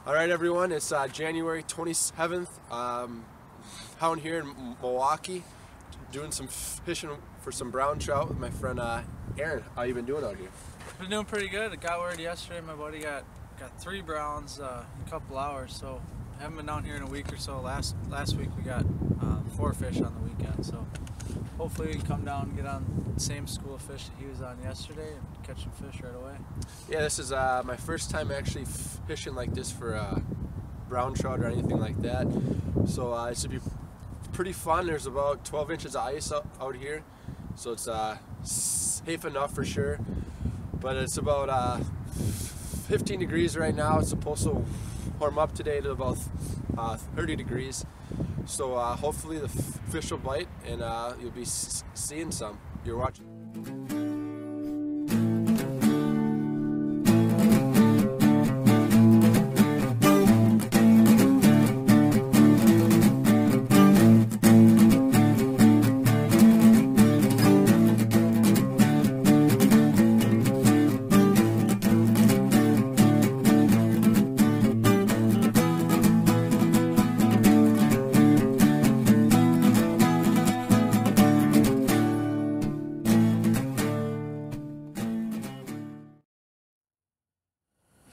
All right, everyone, it's January 27th. Out here in Milwaukee, doing some fishing for some brown trout with my friend Aaron. How you been doing out here? Been doing pretty good. I got word yesterday my buddy got 3 browns in a couple hours, so I haven't been down here in a week or so. Last week we got 4 fish on the weekend, so hopefully we can come down and get on the same school of fish that he was on yesterday and catch some fish right away. Yeah, this is my first time actually fishing like this for brown trout or anything like that. So it should be pretty fun. There's about 12 inches of ice out here, so it's safe enough for sure. But it's about 15 degrees right now. It's supposed to warm up today to about 30 degrees. So hopefully the fish will bite and you'll be seeing some. You're watching.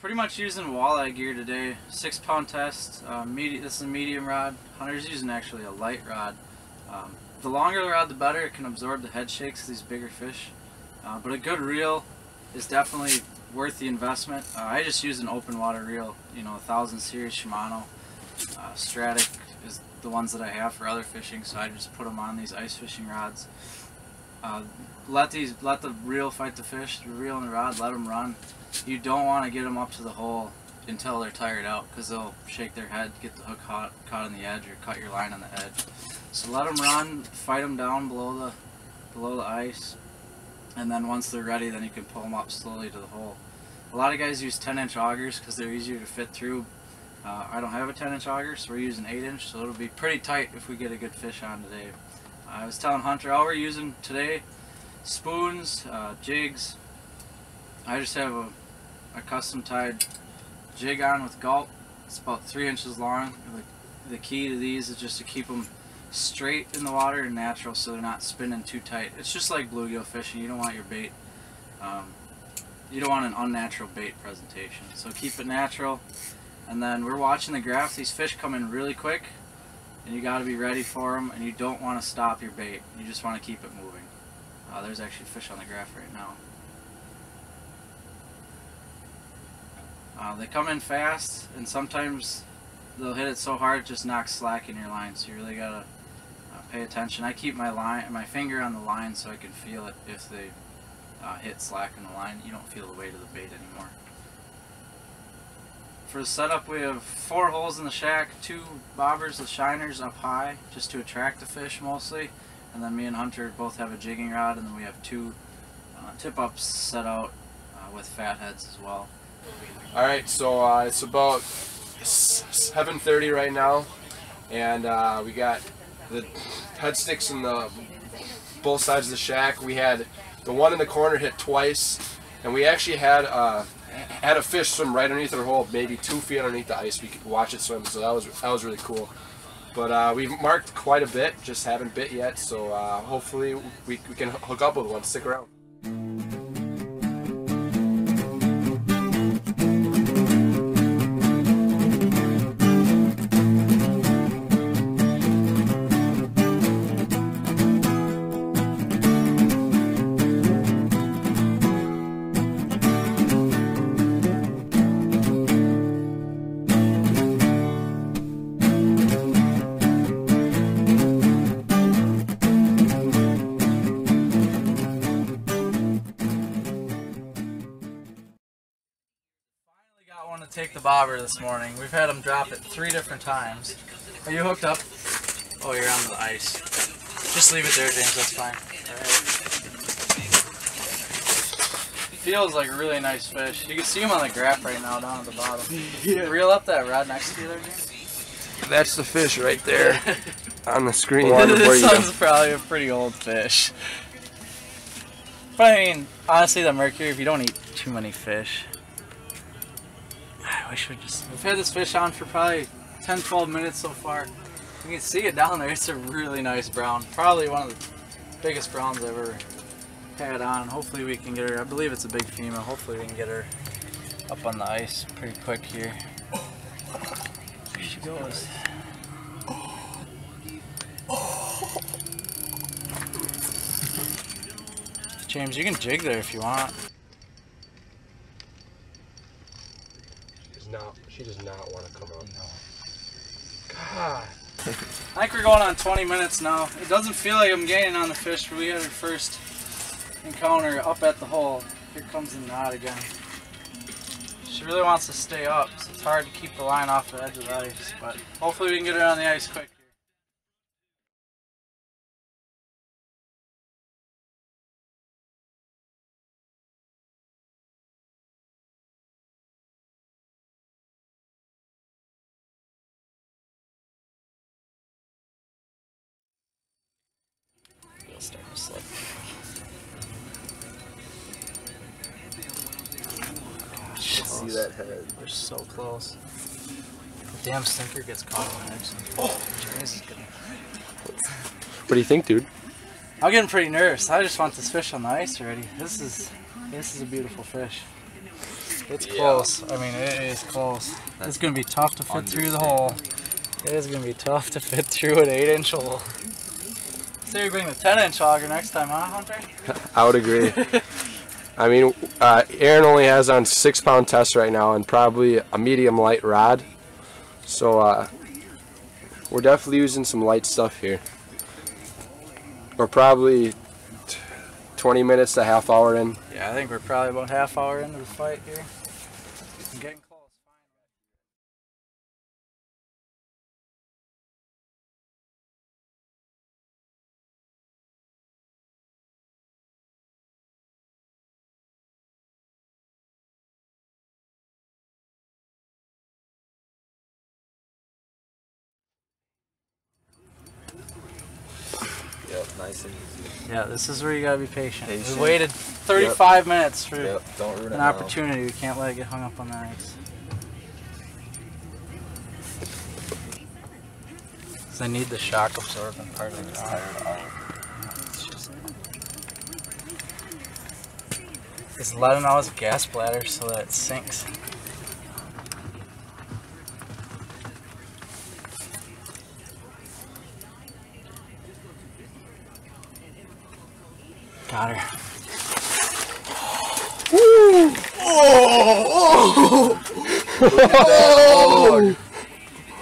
Pretty much using walleye gear today. 6-pound test. This is a medium rod. Hunter's using actually a light rod. The longer the rod, the better. It can absorb the head shakes of these bigger fish. But a good reel is definitely worth the investment. I just use an open water reel. You know, 1000 series Shimano. Stratic is the ones that I have for other fishing, so I just put them on these ice fishing rods. Let the reel fight the fish. The reel and the rod, let them run. You don't want to get them up to the hole until they're tired out, because they'll shake their head, get the hook caught on the edge, or cut your line on the edge. So let them run, fight them down below the ice, and then once they're ready, then you can pull them up slowly to the hole. A lot of guys use 10-inch augers because they're easier to fit through. I don't have a 10-inch auger, so we're using 8-inch, so it'll be pretty tight if we get a good fish on today. I was telling Hunter, all we're using today, spoons, jigs. I just have a custom tied jig on with gulp. It's about 3 inches long. The key to these is just to keep them straight in the water and natural, so they're not spinning too tight. It's just like bluegill fishing. You don't want your bait, you don't want an unnatural bait presentation. So keep it natural. And then we're watching the graph. These fish come in really quick, and you got to be ready for them. And you don't want to stop your bait. You just want to keep it moving. There's actually fish on the graph right now. They come in fast, and sometimes they'll hit it so hard it just knocks slack in your line. So you really gotta pay attention. I keep my finger on the line so I can feel it if they hit slack in the line. You don't feel the weight of the bait anymore. For the setup, we have 4 holes in the shack, 2 bobbers with shiners up high, just to attract the fish mostly. And then me and Hunter both have a jigging rod, and then we have 2 tip-ups set out with fat heads as well. Alright, so it's about 7:30 right now, and we got the head sticks in both sides of the shack. We had the one in the corner hit twice, and we actually had a fish swim right underneath our hole, maybe 2 feet underneath the ice. We could watch it swim, so that was really cool. But we've marked quite a bit, just haven't bit yet, so hopefully we can hook up with one. Stick around. To take the bobber this morning. We've had him drop it 3 different times. Are you hooked up? Oh, you're on the ice. Just leave it there, James. That's fine. Alright. Feels like a really nice fish. You can see him on the graph right now down at the bottom. Yeah. Reel up that rod next to you there, James. That's the fish right there on the screen. This one's probably a pretty old fish. But I mean, honestly, the mercury, if you don't eat too many fish, I wish we've had this fish on for probably 10-12 minutes so far. You can see it down there. It's a really nice brown. Probably one of the biggest browns I've ever had on. Hopefully we can get her. I believe it's a big female. Hopefully we can get her up on the ice pretty quick here. There she goes. James, you can jig there if you want. She does not want to come up. No. God. I think we're going on 20 minutes now. It doesn't feel like I'm gaining on the fish, but we had our first encounter up at the hole. Here comes the knot again. She really wants to stay up, so it's hard to keep the line off the edge of the ice, but hopefully we can get her on the ice quick. Starting to slip. Gosh, See that head? We're so close. The damn sinker gets caught on the edge. Oh. Jesus, gonna... What do you think, dude? I'm getting pretty nervous. I just want this fish on the ice already. This is a beautiful fish. It's close. I mean, it is close. It's gonna be tough to fit through the hole. It is gonna be tough to fit through an 8-inch hole. So you bring the 10-inch auger next time, huh, Hunter? I would agree. I mean, Aaron only has on 6-pound test right now and probably a medium light rod. So we're definitely using some light stuff here. We're probably 20 minutes to half hour in. Yeah, I think we're probably about half hour into the fight here. I'm getting close. Yep, nice and easy. Yeah, this is where you gotta be patient. Patient. We waited 35 minutes for Don't ruin an opportunity. We can't let it get hung up on the ice. Because I need the shock absorbent part of the rod. It's letting out his gas bladder so that it sinks. Got her. Woo! Oh! Oh!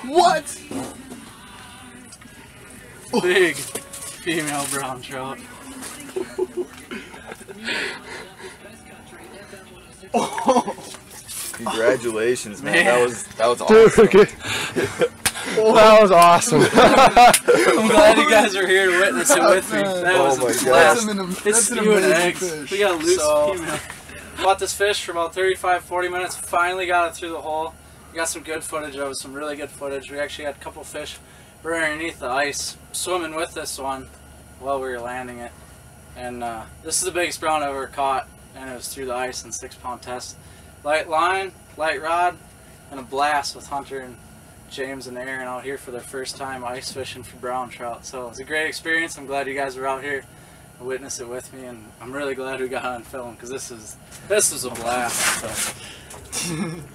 What? Big female brown trout. Oh! Congratulations, man. Man. That was Dude, awesome. okay. That was awesome. I'm glad you guys are here to witness it with me. That was my a God. blast. It's spewing eggs. We got a loose female. Caught this fish for about 35-40 minutes. Finally got it through the hole. We got some good footage of it, some really good footage. We actually had a couple fish right underneath the ice swimming with this one while we were landing it. And this is the biggest brown I've ever caught, and it was through the ice in 6-pound test. Light line, light rod, and a blast with Hunter and James and Aaron out here for their first time ice fishing for brown trout. So it's a great experience. I'm glad you guys were out here to witness it with me, and I'm really glad we got on film because this was a blast. So.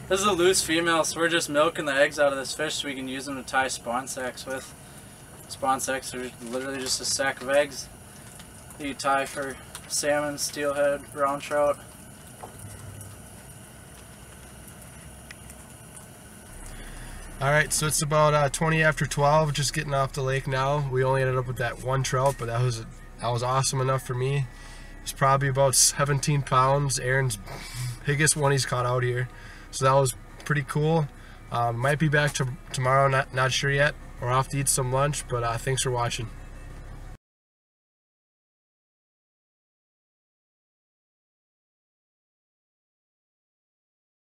This is a loose female, so we're just milking the eggs out of this fish so we can use them to tie spawn sacks with. Spawn sacks are literally just a sack of eggs that you tie for salmon, steelhead, brown trout. Alright, so it's about 20 after 12, just getting off the lake now. We only ended up with that one trout, but that was awesome enough for me. It's probably about 17 pounds. Aaron's biggest one he's caught out here. So that was pretty cool. Might be back tomorrow, not sure yet. We're off to eat some lunch, but thanks for watching.